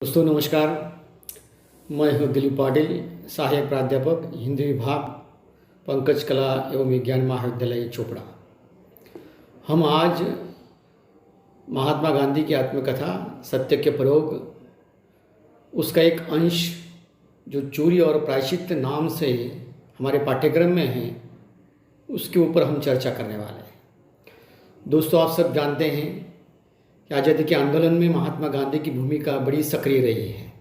दोस्तों नमस्कार। मैं हूं दिलीप पाटिल, सहायक प्राध्यापक हिंदी विभाग, पंकज कला एवं विज्ञान महाविद्यालय चोपड़ा। हम आज महात्मा गांधी की आत्मकथा सत्य के प्रयोग, उसका एक अंश जो चोरी और प्रायश्चित नाम से हमारे पाठ्यक्रम में है, उसके ऊपर हम चर्चा करने वाले हैं। दोस्तों, आप सब जानते हैं कि आज़ादी के आंदोलन में महात्मा गांधी की भूमिका बड़ी सक्रिय रही है,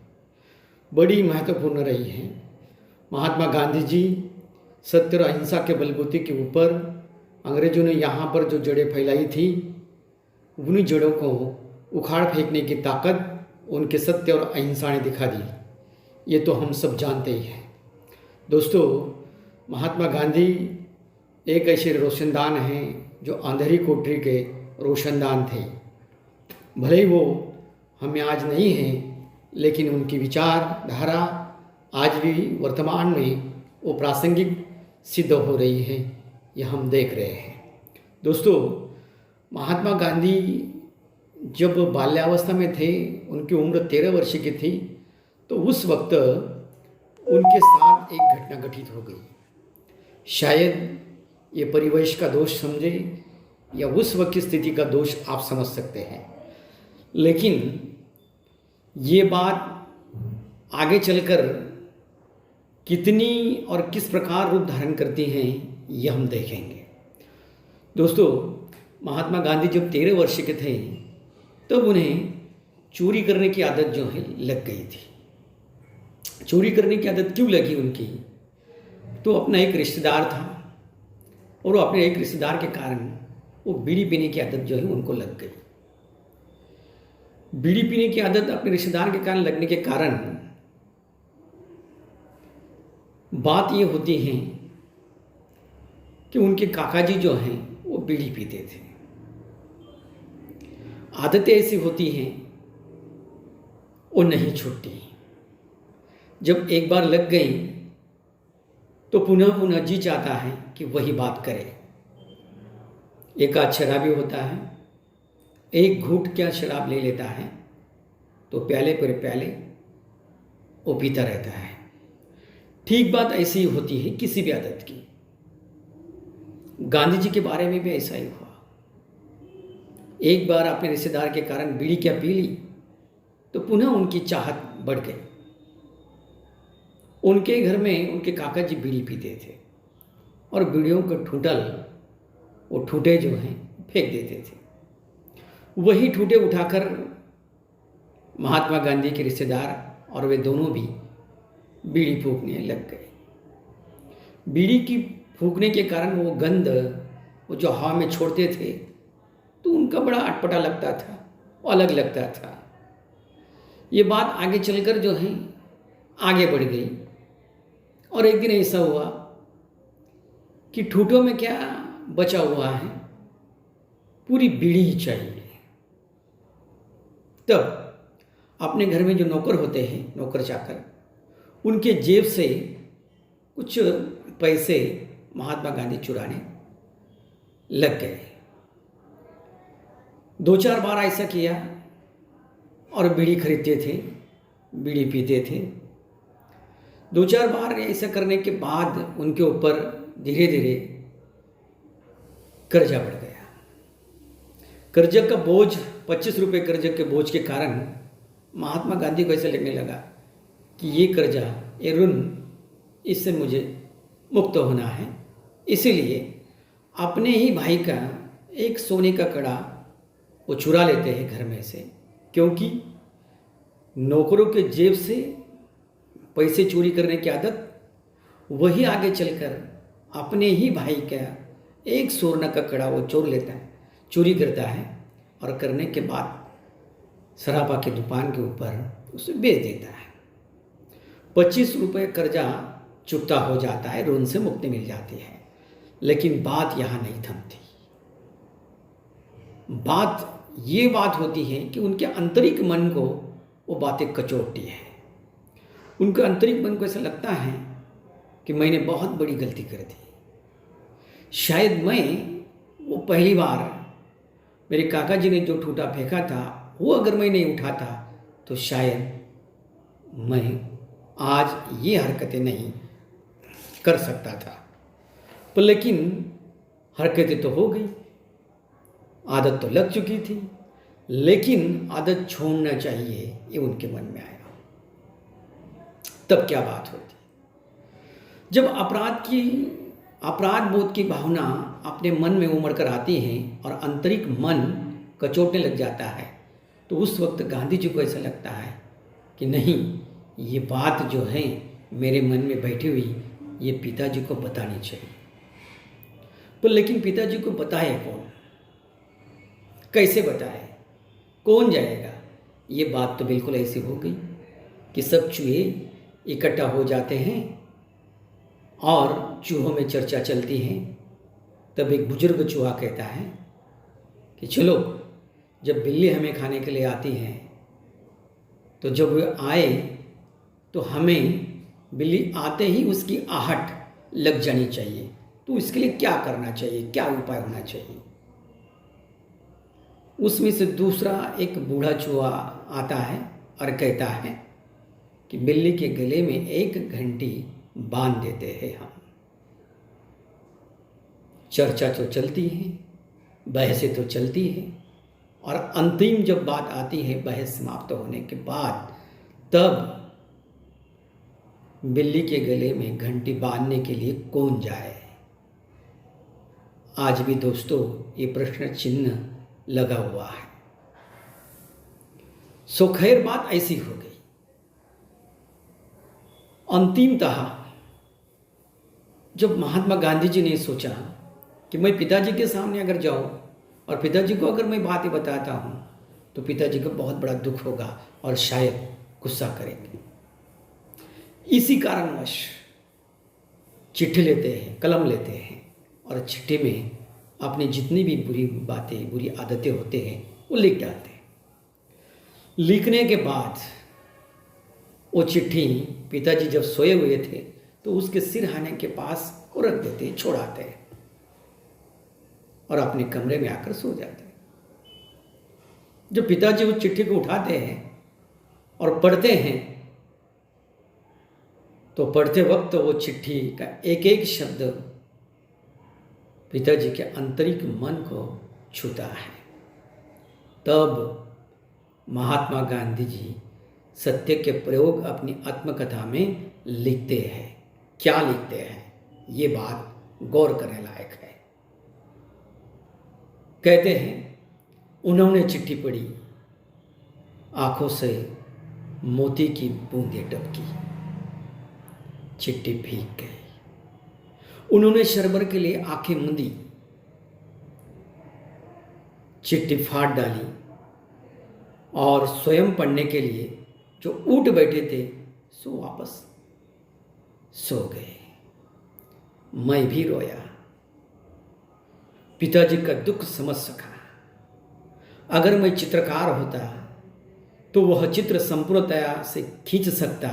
बड़ी महत्वपूर्ण रही है। महात्मा गांधी जी सत्य और अहिंसा के बलबूते के ऊपर अंग्रेजों ने यहाँ पर जो जड़ें फैलाई थी, उन्हीं जड़ों को उखाड़ फेंकने की ताकत उनके सत्य और अहिंसा ने दिखा दी। ये तो हम सब जानते ही हैं। दोस्तों, महात्मा गांधी एक ऐसे रोशनदान हैं जो अंधेरी कोठरी के रोशनदान थे। भले ही वो हमें आज नहीं हैं, लेकिन उनकी विचारधारा आज भी वर्तमान में वो प्रासंगिक सिद्ध हो रही है, यह हम देख रहे हैं। दोस्तों, महात्मा गांधी जब बाल्यावस्था में थे, उनकी उम्र 13 वर्ष की थी, तो उस वक्त उनके साथ एक घटना घटित हो गई। शायद ये परिवेश का दोष समझे या उस वक्त की स्थिति का दोष आप समझ सकते हैं, लेकिन ये बात आगे चलकर कितनी और किस प्रकार रूप धारण करती हैं, यह हम देखेंगे। दोस्तों, महात्मा गांधी जब 13 वर्ष के थे, तब उन्हें चोरी करने की आदत जो है लग गई थी। चोरी करने की आदत क्यों लगी उनकी? तो अपना एक रिश्तेदार था, और वो अपने एक रिश्तेदार के कारण वो बीड़ी पीने की आदत जो है उनको लग गई। बीड़ी पीने की आदत अपने रिश्तेदार के कारण लगने के कारण बात ये होती है कि उनके काका जी जो हैं वो बीड़ी पीते थे। आदतें ऐसी होती हैं, वो नहीं छूटती। जब एक बार लग गई तो पुनः पुनः जी चाहता है कि वही बात करे। एक आध शराबी होता है, एक घूंट क्या शराब ले लेता है तो प्याले पर प्याले वो पीता रहता है। ठीक बात ऐसी ही होती है किसी भी आदत की। गांधी जी के बारे में भी ऐसा ही हुआ। एक बार अपने रिश्तेदार के कारण बीड़ी क्या पी ली तो पुनः उनकी चाहत बढ़ गई। उनके घर में उनके काका जी बीड़ी पीते थे और बीड़ियों का ठूंठल, वो ठूठे जो हैं फेंक देते थे। वही ठूठे उठाकर महात्मा गांधी के रिश्तेदार और वे दोनों भी बीड़ी फूंकने लग गए। बीड़ी की फूंकने के कारण वो गंध वो जो हवा में छोड़ते थे, तो उनका बड़ा अटपटा लगता था, अलग लगता था। ये बात आगे चलकर जो है आगे बढ़ गई, और एक दिन ऐसा हुआ कि ठूठों में क्या बचा हुआ है, पूरी बीड़ी ही चाहिए। तब अपने घर में जो नौकर होते हैं, नौकर चाकर, उनके जेब से कुछ पैसे महात्मा गांधी चुराने लग गए। 2-4 बार ऐसा किया और बीड़ी खरीदते थे, बीड़ी पीते थे। 2-4 बार ऐसा करने के बाद उनके ऊपर धीरे धीरे कर्जा बढ़ गया। कर्जा का बोझ, 25 रुपये कर्जा के बोझ के कारण महात्मा गांधी को ऐसा लगने लगा कि ये कर्जा, ये ऋण, इससे मुझे मुक्त होना है। इसीलिए अपने ही भाई का एक सोने का कड़ा वो चुरा लेते हैं घर में से, क्योंकि नौकरों के जेब से पैसे चोरी करने की आदत, वही आगे चलकर अपने ही भाई का एक सोना का कड़ा वो चोरी करता है, और करने के बाद सराबा की दुकान के ऊपर उसे बेच देता है। 25 रुपये कर्जा चुकता हो जाता है, ऋण से मुक्ति मिल जाती है। लेकिन बात यहाँ नहीं थमती। बात होती है कि उनके आंतरिक मन को वो बातें कचोटती है। उनके आंतरिक मन को ऐसा लगता है कि मैंने बहुत बड़ी गलती कर दी। शायद वो पहली बार मेरे काका जी ने जो ठूठा फेंका था, वो अगर मैं नहीं उठाता तो शायद मैं आज ये हरकतें नहीं कर सकता था। पर लेकिन हरकतें तो हो गई, आदत तो लग चुकी थी, लेकिन आदत छोड़ना चाहिए ये उनके मन में आया। तब क्या बात होती, जब अपराध बोध की भावना अपने मन में उमड़ कर आती है और आंतरिक मन कचोटने लग जाता है, तो उस वक्त गांधी जी को ऐसा लगता है कि नहीं, ये बात जो है मेरे मन में बैठी हुई, ये पिताजी को बतानी चाहिए। पर लेकिन पिताजी को बताए कौन, कैसे बताए, कौन जाएगा? ये बात तो बिल्कुल ऐसी हो गई कि सब चूहे इकट्ठा हो जाते हैं और चूहों में चर्चा चलती है। तब एक बुजुर्ग चूहा कहता है कि चलो, जब बिल्ली हमें खाने के लिए आती है तो जब वो आए तो हमें बिल्ली आते ही उसकी आहट लग जानी चाहिए। तो इसके लिए क्या करना चाहिए, क्या उपाय होना चाहिए? उसमें से दूसरा एक बूढ़ा चूहा आता है और कहता है कि बिल्ली के गले में एक घंटी बांध देते हैं हम। चर्चा तो चलती है, बहसें तो चलती है, और अंतिम जब बात आती है बहस समाप्त होने के बाद, तब बिल्ली के गले में घंटी बांधने के लिए कौन जाए? आज भी दोस्तों ये प्रश्न चिन्ह लगा हुआ है। सो खैर, बात ऐसी हो गई। अंतिमतः जब महात्मा गांधी जी ने सोचा कि मैं पिताजी के सामने अगर जाऊं और पिताजी को अगर मैं बातें बताता हूं तो पिताजी को बहुत बड़ा दुख होगा और शायद गुस्सा करेंगे। इसी कारणवश चिट्ठी लेते हैं, कलम लेते हैं और चिट्ठी में अपनी जितनी भी बुरी बातें, बुरी आदतें होते हैं वो लिख डालते हैं। लिखने के बाद वो चिट्ठी पिताजी जब सोए हुए थे तो उसके सिरहाने के पास वो रख देते हैं, छोड़ाते हैं और अपने कमरे में आकर सो जाते हैं। जब पिताजी उस चिट्ठी को उठाते हैं और पढ़ते हैं तो पढ़ते वक्त वो चिट्ठी का एक एक शब्द पिताजी के आंतरिक मन को छूता है। तब महात्मा गांधी जी सत्य के प्रयोग अपनी आत्मकथा में लिखते हैं। क्या लिखते हैं, ये बात गौर करने लायक है। कहते हैं, उन्होंने चिट्ठी पढ़ी, आंखों से मोती की बूंदें टपकी, चिट्ठी भीग गई। उन्होंने शरबर के लिए आंखें मूंदी, चिट्ठी फाड़ डाली और स्वयं पढ़ने के लिए जो उठ बैठे थे सो वापस सो गए। मैं भी रोया, पिताजी का दुख समझ सका। अगर मैं चित्रकार होता तो वह चित्र संपूर्णतया से खींच सकता।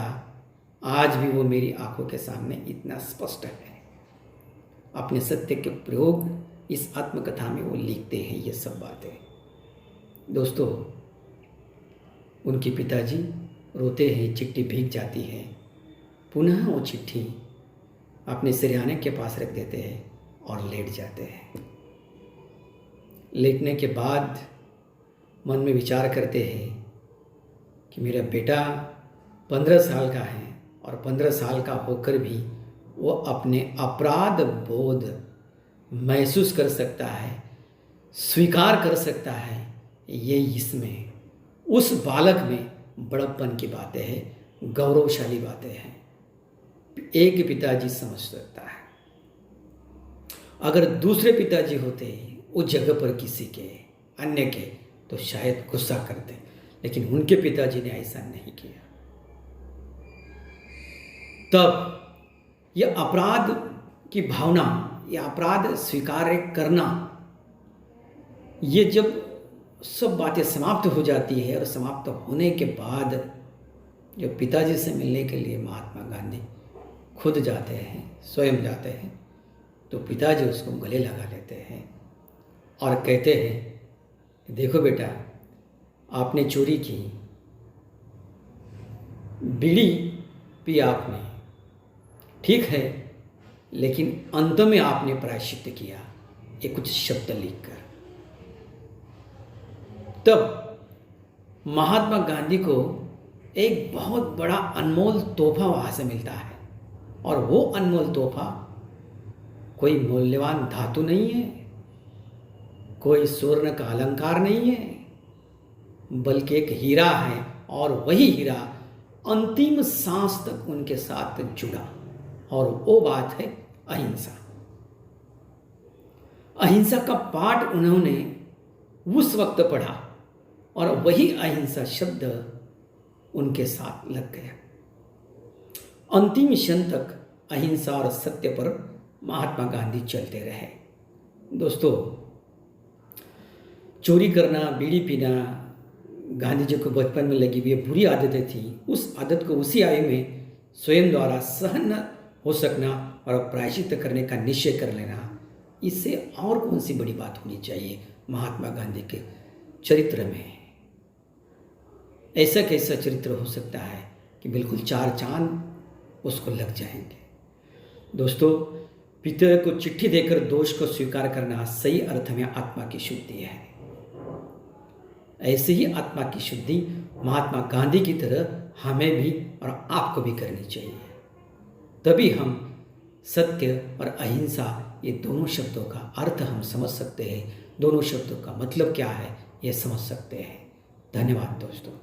आज भी वो मेरी आंखों के सामने इतना स्पष्ट है। अपने सत्य के प्रयोग इस आत्मकथा में वो लिखते हैं ये सब बातें। दोस्तों, उनके पिताजी रोते हैं, चिट्ठी भीग जाती है। पुनः वो चिट्ठी अपने सिरहाने के पास रख देते हैं और लेट जाते हैं। लेटने के बाद मन में विचार करते हैं कि मेरा बेटा 15 साल का है और 15 साल का होकर भी वो अपने अपराध बोध महसूस कर सकता है, स्वीकार कर सकता है। ये इसमें उस बालक में बड़प्पन की बातें हैं, गौरवशाली बातें हैं। एक पिताजी समझ सकता है। अगर दूसरे पिताजी होते उस जगह पर किसी के अन्य के तो शायद गुस्सा करते, लेकिन उनके पिताजी ने ऐसा नहीं किया। तब यह अपराध की भावना, यह अपराध स्वीकार करना, ये जब सब बातें समाप्त हो जाती है और समाप्त होने के बाद जब पिताजी से मिलने के लिए महात्मा गांधी खुद जाते हैं, स्वयं जाते हैं, तो पिताजी उसको गले लगा लेते हैं और कहते हैं, देखो बेटा, आपने चोरी की, बीड़ी पी आपने, ठीक है, लेकिन अंत में आपने प्रायश्चित किया ये कुछ शब्द लिखकर। तब महात्मा गांधी को एक बहुत बड़ा अनमोल तोहफा वहाँ से मिलता है, और वो अनमोल तोहफा कोई मूल्यवान धातु नहीं है, कोई स्वर्ण का अलंकार नहीं है, बल्कि एक हीरा है, और वही हीरा अंतिम सांस तक उनके साथ जुड़ा, और वो बात है अहिंसा। अहिंसा का पाठ उन्होंने उस वक्त पढ़ा, और वही अहिंसा शब्द उनके साथ लग गया। अंतिम क्षण तक अहिंसा और सत्य पर महात्मा गांधी चलते रहे। दोस्तों, चोरी करना, बीड़ी पीना गांधी जी को बचपन में लगी हुई बुरी आदतें थी। उस आदत को उसी आयु में स्वयं द्वारा सहन न हो सकना और प्रायश्चित करने का निश्चय कर लेना, इससे और कौन सी बड़ी बात होनी चाहिए महात्मा गांधी के चरित्र में। ऐसा कैसा चरित्र हो सकता है कि बिल्कुल 4 चांद उसको लग जाएंगे। दोस्तों, पिता को चिट्ठी देकर दोष को स्वीकार करना सही अर्थ में आत्मा की शुद्धि है। ऐसे ही आत्मा की शुद्धि महात्मा गांधी की तरह हमें भी और आपको भी करनी चाहिए। तभी हम सत्य और अहिंसा, ये दोनों शब्दों का अर्थ हम समझ सकते हैं, दोनों शब्दों का मतलब क्या है ये समझ सकते हैं। धन्यवाद दोस्तों।